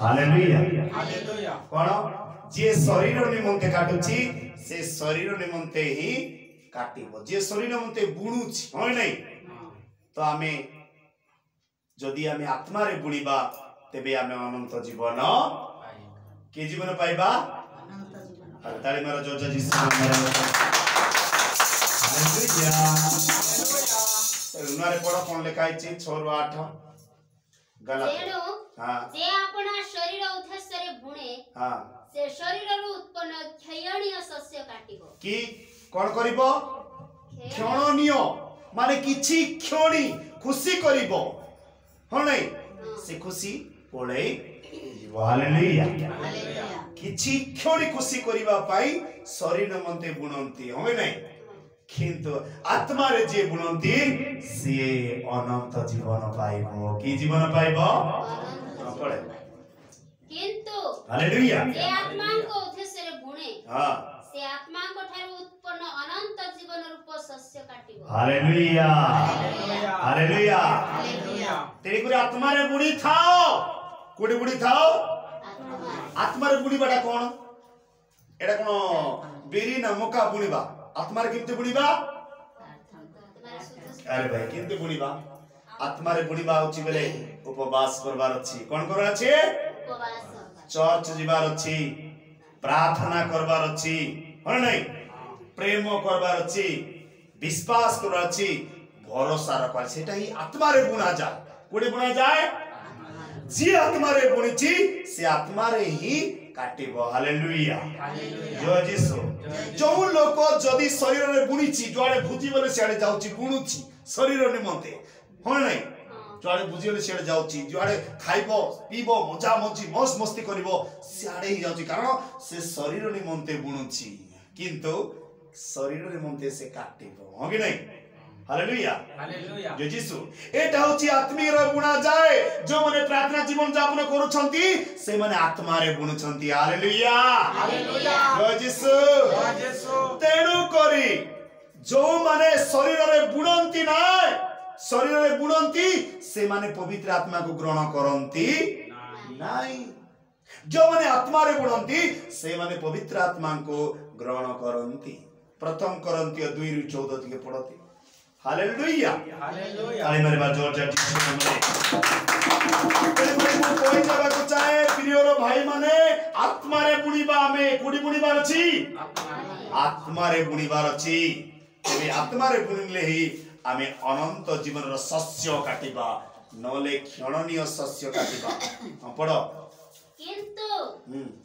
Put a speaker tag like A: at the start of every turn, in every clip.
A: Hallelujah hallelujah कोन जे शरीर निमंते काटुची से शरीर निमंते ही काटिबो जे शरीर निमंते बुणुची होय नै तो आमे जदि आमे आत्मा रे बुणीबा तेबे आमे अनंत जीवन के जीवन पाइबा अनंत जीवन ताली मारो जोजा जी हालेलुया उनारे पढ़ो कोन लिखाई छी 6 ରୁ 8 गलत हां
B: जे अपना शरीर उद्देश्य रे बुणे
A: हां
B: से शरीर रु उत्पन्न क्षयणीय शस्य काटिबो
A: की कोन करिवो क्षणनीय माने किछि क्षणी खुशी करिवो हो नै से खुशी पळे हालेलुया हालेलुया किछि क्षणी खुशी करिवा पाई शरीर मन्ते बुणंती होय नै किंतु आत्मा रे जे बुणंती से अनंत जीवन पाइबो की जीवन पाइबो पळे किंतु हालेलुया
B: जे आत्मा को उद्देश्य रे बुणे
A: हां
B: से आत्मा को ठारू उत्पन्न अनंत जीवन रूप शस्य काटिबो
A: हालेलुया हालेलुया हालेलुया तेरी को आत्मा रे बुणी थाओ कोडी बुणी थाओ आत्मा रे बुणी बडा कोन एडा कोन बेरी ना मका बुणीबा आत्मा रे किंते बुणीबा अरे भाई किंते बुणीबा आत्मा रे बुणीबा होची बेले उपवास करबार अछि कोन करबार अछि उपवास चर्च जिबार अछि प्रार्थना करबार अछि हो नै प्रेम करबार अछि विश्वास करबार अछि भरोसा रखबार सेटा ही आत्मा रे बुणा जा कोडी बुणा जाय जी आत्मा रे बुणीची से आत्मा रे ही काटिबो हालेलुया हालेलुया जय यीशु जो लोक जदी शरीर रे बुणीची जोडे भुजी बोले सियाडे जाउची बुणुची शरीर निमंते हो नै जोडे भुजी बोले सियाडे जाउची जोडे खाइबो पीबो मजा मजी मौज मस्ती करिवो सियाडे ही जाउची कारण से शरीर निमंते बुणुची किंतु शरीर निमंते से काटिबो हो कि नै हालेलुया हालेलुया जय यीशु एटा होची आत्मीय रे बुणा जाय जो माने प्रार्थना जीवन यापन करूछंती से माने आत्मा रे बुणुछंती हालेलुया हालेलुया जय यीशु तेणु करी जो माने शरीर रे बुणंती नाय शरीर रे बुणंती से माने पवित्र आत्मा को ग्रहण करंती नाही जो माने आत्मा रे बुणंती से माने पवित्र आत्मा को ग्रहण करंती प्रथम करंती 2 ରୁ 14 के पढती हालेलुया हालेलुया ताली मारे बा जोर जोर कोई जगह को चाहे प्रिय भाई माने आत्मा रे बुणीबा हमें कोडी बुणीबार अछि आत्मा रे बुणीबार अछि एबे आत्मा रे बुणीले ही हमें अनंत जीवन रो शस्य काटिबा नले क्षणनीय शस्य काटिबा हम पढो
B: किंतु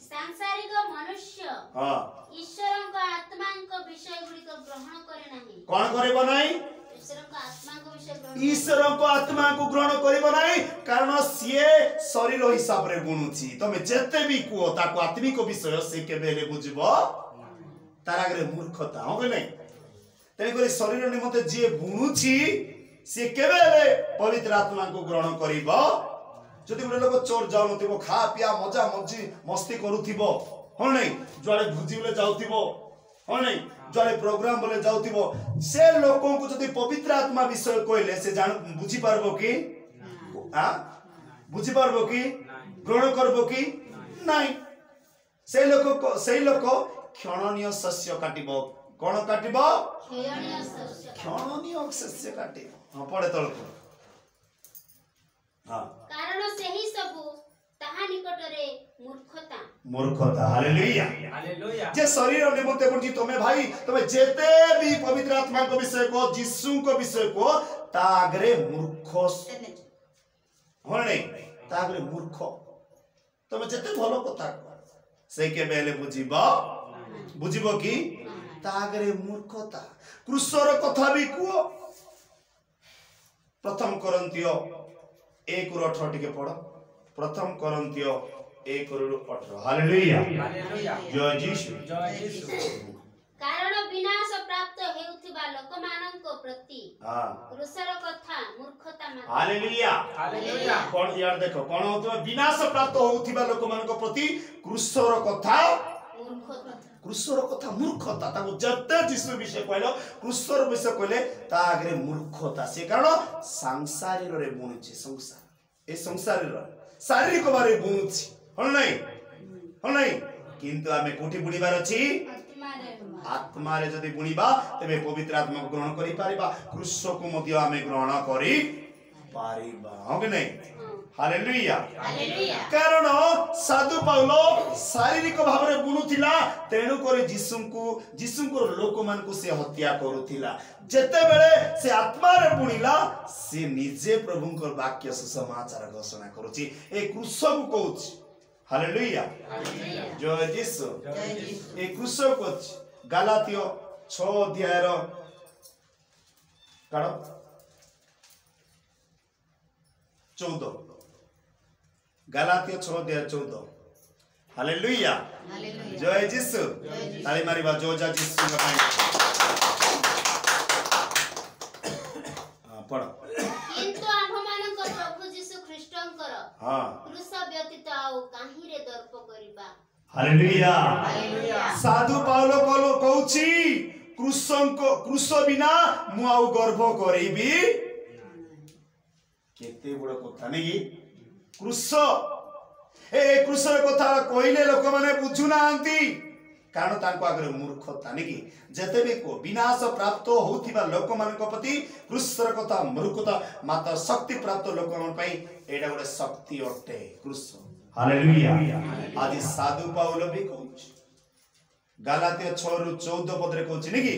B: सांसारिक मनुष्य
A: हां
B: ईश्वर को आत्मा को विषय गुडी को ग्रहण करे नाही
A: कोन करबो नाही ईश्वर को आत्मा को ग्रहण करिबो नाही कारण सिए शरीर हिसाब रे बुणुची तमे जेते भी को ताको आत्मिक विषय से केबेले बुझबो तार आगे मूर्खता हो कि नहीं तेने करे शरीर निमंते जे बुणुची से केबेले पवित्र आत्मा को ग्रहण करिबो जदि गोटे लोक चोर जाउ नथिबो खा पिया मजा मजी मस्ती करूथिबो हो नहीं जोड़े भुजी बोले जाउथिबो हो नहीं जोड़े प्रोग्राम बोले जाउथिबो से लोकों को जदि पवित्र आत्मा विषय कहले से जान बुझी पारबो कि हां बुझी पारबो कि ग्रहण करबो कि नहीं से लोक क्षणनीय शस्य काटिबो कोन काटिबो क्षणनीय शस्य काटिबो हां पड़े तळको हां कारण सेही सब ताहा निकट रे मूर्खता हालेलुया जे शरीर निमंते बुझी तमे भाई तमे जेते भी पवित्र आत्मा को विषय को यीशु को विषय को तागरे मूर्ख होने तागरे मूर्ख तमे जेते भलो कथा से के बेले बुझिबो कि तागरे मूर्खता क्रूसर कथा भी को प्रथम कोरिन्थियो 1 ରୁ 18 टिके पढो प्रथम कोरिन्थियो 1 ରୁ 18 हालेलुया जय यीशु
B: कारण विनाश प्राप्त हेउथिबा लोकमाननक प्रति क्रूसर कथा मूर्खता मान
A: हालेलुया कोन यार देखो कोन होतबा विनाश प्राप्त होउथिबा लोकमाननक प्रति क्रूसर कथा मूर्खता ताको जते यीशु विषय कहलो क्रूसर विषय कहले ता आगे मूर्खता से कारण संसारी रे बुणुची संसार ए संसारी रे शारीरिक बारे बुणुची हण नहीं किंतु आमे कोठी बुणीबार अछि आत्मा रे जदि बुणीबा तबे पवित्र आत्मा को ग्रहण करि पारिबा कृष्ण को मध्य आमे ग्रहण करि पारिबा हो कि नहीं हालेलुया कारण साधु पाउलो शारीरिक भाव रे बुणुथिला तेणु करे जीसुको लोक मान को से हत्या करूथिला जेते बेले से आत्मा रे बुणिला से निजे प्रभुंकर वाक्य सुसमाचार घोषणा करूची ए कृष्ण को कहूची हालेलुया जय यीशु ए कृष्ण को गलातियो 6 अध्याय रो काढो 14 गलातियो 6 अध्याय 14 हालेलुया जय यीशु ताली मारिबा जोजा यीशु का पाई पढ़ो
B: किंतु आम्भमानक प्रभु यीशु ख्रीष्टंकर क्रूस व्यतीत आउ काहि रे दर्प करिबा
A: हालेलुया साधु पाउलो कहूची क्रूस बिना मु आउ गर्भ करेबी केते बड़ कथा नहीं क्रूस ए क्रूसर कथा कहले लोक माने बुझु नांती कारण तांको आगे मूर्खता नहीं जते भी को विनाश प्राप्त होथिबा लोक मानक प्रति क्रूसर कथा मूर्खता मात्र शक्ति प्राप्त लोक मन पई एडा गोटे शक्ति अटे क्रूस हालेलुया आदि साधु पाउलो भी कहूछ गलातिया 6:14 पद रे कहूछ नहीं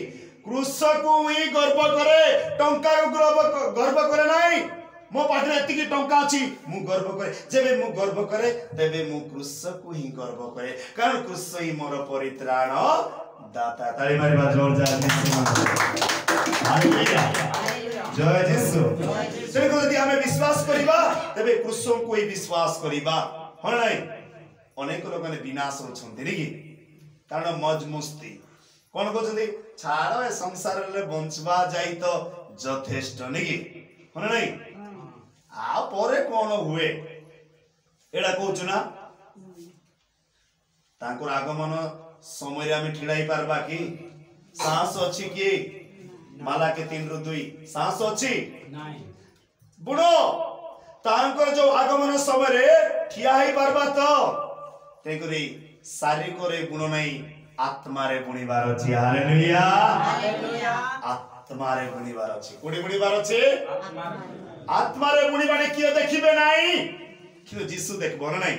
A: क्रूस को ही गर्व करे टंका को गर्व करे नहीं मो पाखरे एतिकी टंका अछि मु गर्व करे जेबे मु गर्व करे तेबे मु क्रूस को ही गर्व करे कारण क्रूस ही मोर परित्राण दाता ताली मारिबा जोर जा हालेलुया जय यीशु से को यदि हमें विश्वास करिबा तेबे क्रूस को ही विश्वास करिबा हो नै अनेक लोक ने विनाश होछन्ति नी कारण मौज मस्ती कोन कहछन्ति छाड़ ए संसार रे बंचबा जाई तो यथेष्ट नी हो नै आ परे कोन हुए एडा कहछु ना तांकर आगमन समय रे हम ठिड़ाई पारबा की सांस अछि की माला के 3:2 सांस अछि नाही बुडो तांकर जो आगमन समय रे ठिया ही पारबा तो तेकरी शारीरिक रे गुण नहीं आत्मा रे बुणीबार अछि हालेलुया आत्मा रे बुणीबार अछि कोडी बुणीबार अछि आत्मा रे बुणीबाने कियो देखिबे नाही कियो जीसु देखबो नाही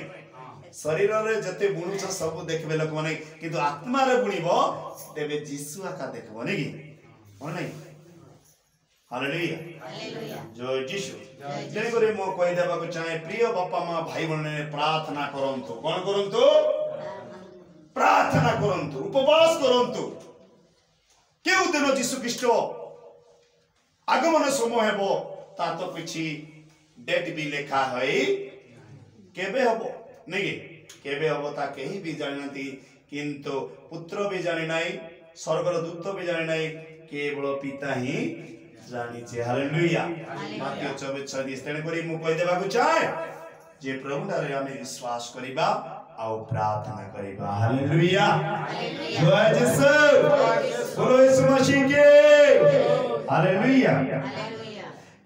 A: शरीर रे जते बुणुछ सब देखबे लोक माने किंतु आत्मा रे बुणीबो तेबे जीसु आका देखबो नाही हो नाही हालेलुया जय यीशु जय करे मो कहि देबा को चाहे प्रिय बापा मां भाई बहन ने प्रार्थना करंतु कोन करंतु प्रार्थना करंतु उपवास करंतु केउ दिन जीसु ख्रीष्ट आगमन समय हेबो ता तो किछि डेट भी लिखा है केबे हबो नहीं केबे हबो ता केही भी जानती किंतु पुत्र भी जानि नाही स्वर्गर दूत भी जानि नाही केवल पिता ही जानि छे हालेलुया मत्ती 24:36 तेने करी मु कहि देबा को चाहे जे प्रभु रे हमें विश्वास करिबा आउ प्रार्थना करिबा हालेलुया जय यीशु बोलो यीशु मसीह के हालेलुया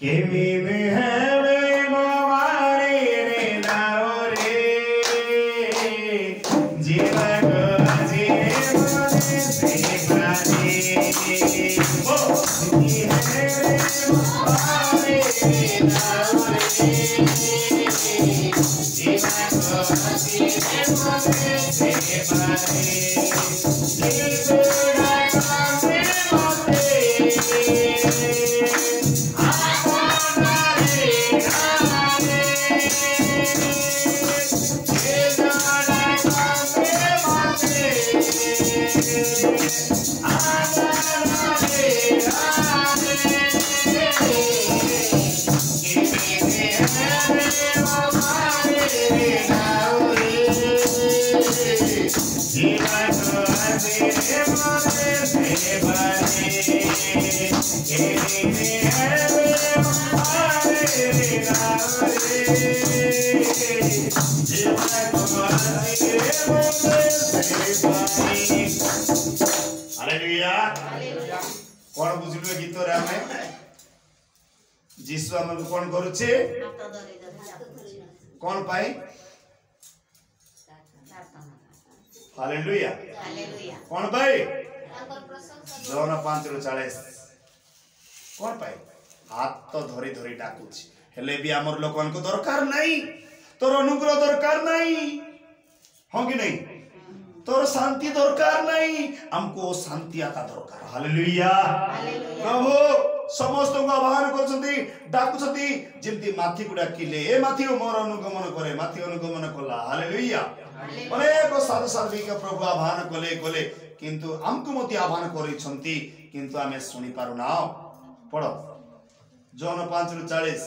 A: केमी में है वे मोवारे रे दाओरे जीवन जी मोने से पानी ओ की है मोवारे रे दाओरे जीवन जी मोने से पानी कौन बुझलु गीत रे हमें जीसु हम कौन करूचे कौन पाई हालेलुया
B: हालेलुया
A: कौन भाई
B: तांकर प्रशंसा
A: जौन 5:40 कौन पाए हाथ तो धरी धरी डाकुची हेले भी हमर लोकन को दरकार नहीं तोर अनुग्रह दरकार नहीं हो कि नहीं तोर शांति दरकार नहीं हमको शांति आता दरकार हालेलुया प्रभु समस्त को आह्वान करछंती डाकुछंती जेंती माथी को डाकिले ए माथी मोर अनुगमन करे माथी अनुगमन कला हालेलुया अनेक साधु साध्वी के प्रभु आह्वान कले कले किंतु हमको मते आह्वान करिछंती किंतु हमें सुनी पारु ना पढ़ो जॉन 5:40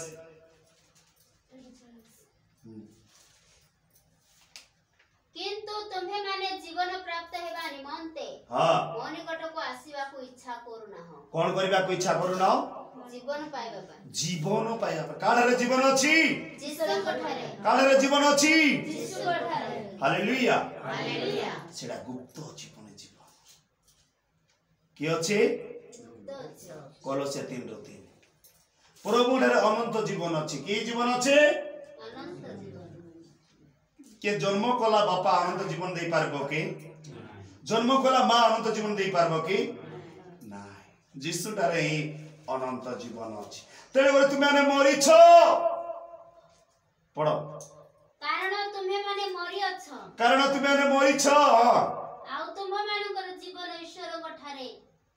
B: किंतु तुम्हें माने जीवन प्राप्त हेबा निमंते
A: हां
B: मो निकट को आसीबा को इच्छा करू ना हो
A: कोन करबा को इच्छा करू ना
B: जीवन पाइबा पा
A: जीवन पाइबा पा काढरे जीवन अछि
B: जीसस ठारे
A: काढरे जीवन अछि
B: जीसस ठारे
A: हालेलुया
B: हालेलुया
A: सेडा गुप्त जीवन जीवन की अछि कलोसे 3:3 प्रभु ठारे अनंत जीवन अछि की जीवन अछि
B: अनंत जीवन
A: के जन्म कला बापा अनंत जीवन दे पारबो के जन्म कला मां अनंत जीवन दे पारबो की नाही जीसु ठारे ही अनंत जीवन अछि तेरे बोले तुमे माने मरि छ पढो
B: कारण तुम्हें माने मरि अछ
A: कारण तुमे माने मरि छ
B: आउ तुम मानकर जीवन ईश्वर ठारे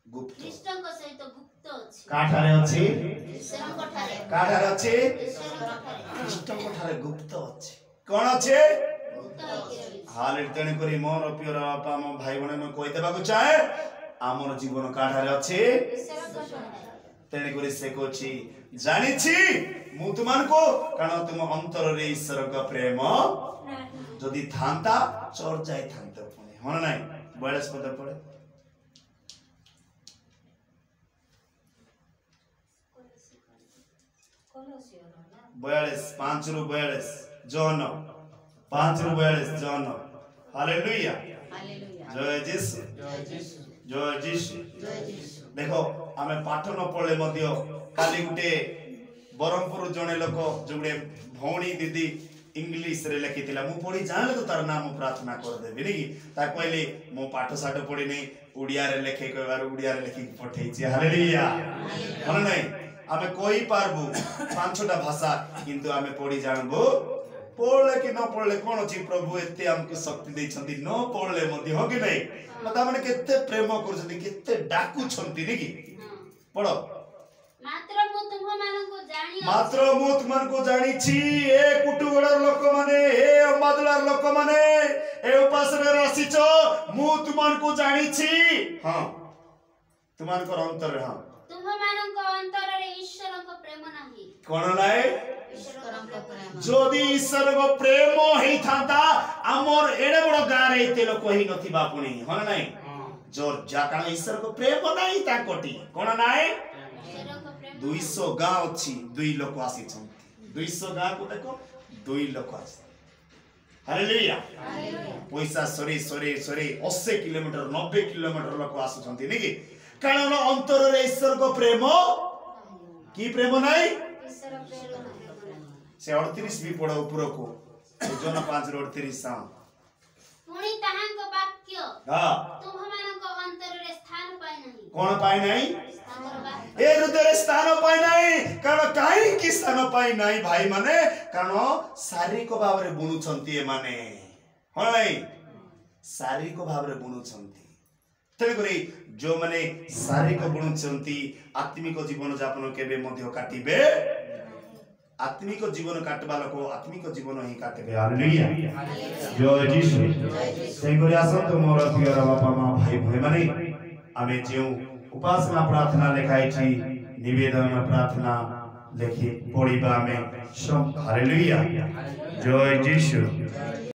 A: गुप्त
B: ख्रीष्टन को सहित गुप्त अछि
A: काठारे अछि
B: ईश्वर को ठारे
A: काठारे अछि
B: ईश्वर को ठारे
A: ख्रीष्टन को ठारे गुप्त अछि कोन अछि
B: गुप्त होइके रही
A: हाले तेणी करी मोर प्रिय बापा मो भाई बहन में कहि देबा को चाहे हमर जीवन काठारे अछि
B: ईश्वर को ठारे
A: तेणी करी से कोछि जानि छी मु तुमान को कारण तुम अंतर रे ईश्वर का प्रेम जदि थांता चोर जाय थांता पुणे होना नाही 42 पद पढे 42 5:42 जॉन 5:42 जॉन हालेलुया जय जीसु जय जीसु देखो आमे पाठ न पढले मध्य काली गुटे बरमपुर जणे लोक जोडे भौणी दीदी इंग्लिश रे लिखितिला मु पढी जानले तो तार नाम प्रार्थना कर देबी नी ता कहले मो पाठ साठ पढी नै उड़िया रे लिखे कहबार उड़िया रे लिखि पठै छी हालेलुया मन नै आमे कोई पारबू पांच छटा भाषा किंतु आमे पढी जानबो पढले कि न पढले कोन अछि प्रभु एते हमके शक्ति दै छथि न पढले मध्य हो कि नै मता माने केते प्रेम करछथि केते डाकू छथि नी कि पढो
B: मात्र मु
A: तुमन को जानी छी ए कुटुगडर लोक माने ए अम्बादुलार लोक माने ए उपास रे राशि छ मु तुमन को जानी छी हां तुमन को अंतर हां
B: तुम मानन को अंतर रे ईश्वर को प्रेम नाही
A: कोन नाय
B: ईश्वर को प्रेम
A: जोदी ईश्वर को प्रेम ही थांता हमर एडे बड़ गारे एते लोक ही नथि बापुनी हन नाय जोर जाका ईश्वर को प्रेम नाही ता कोटी कोन नाय 200 गांव अछि 2 लोक आसी छथि 200 गांव को देखो 2 लोक आसी हालेलुया पैसा सरी 80 किलोमीटर 90 किलोमीटर लोक आसु छथि नी कि कारण अंतर रे ईश्वर को प्रेम की प्रेम नाही
B: ईश्वर प्रेम नाही
A: से 38 भी पढो ऊपर को जन 5:38
B: पुणी ताहां को वाक्य
A: हां
B: तुम मान को अंतर रे स्थान पाई नाही
A: कोन पाई नाही ए हृदय स्थान पाई नाही कारण काई की स्थान पाई नाही भाई माने कारण शारीरिक भाव रे बुनु छंती ए माने हो नाही शारीरिक भाव रे बुनु छंती तेरे करी जो माने शारीरिक बुनु छंती आत्मिक जीवन यापन केबे मध्य काटिबे आत्मिक जीवन काटबा लोक आत्मिक जीवन ही काटबे हालेलुया जय जीसु से करी आसत मोर प्रिय बापा मां भाई भाई माने आमे जेउ उपासना प्रार्थना लिखाई छी निवेदन प्रार्थना लिखि पढ़िबा में सब हालेलुया जय जीसु।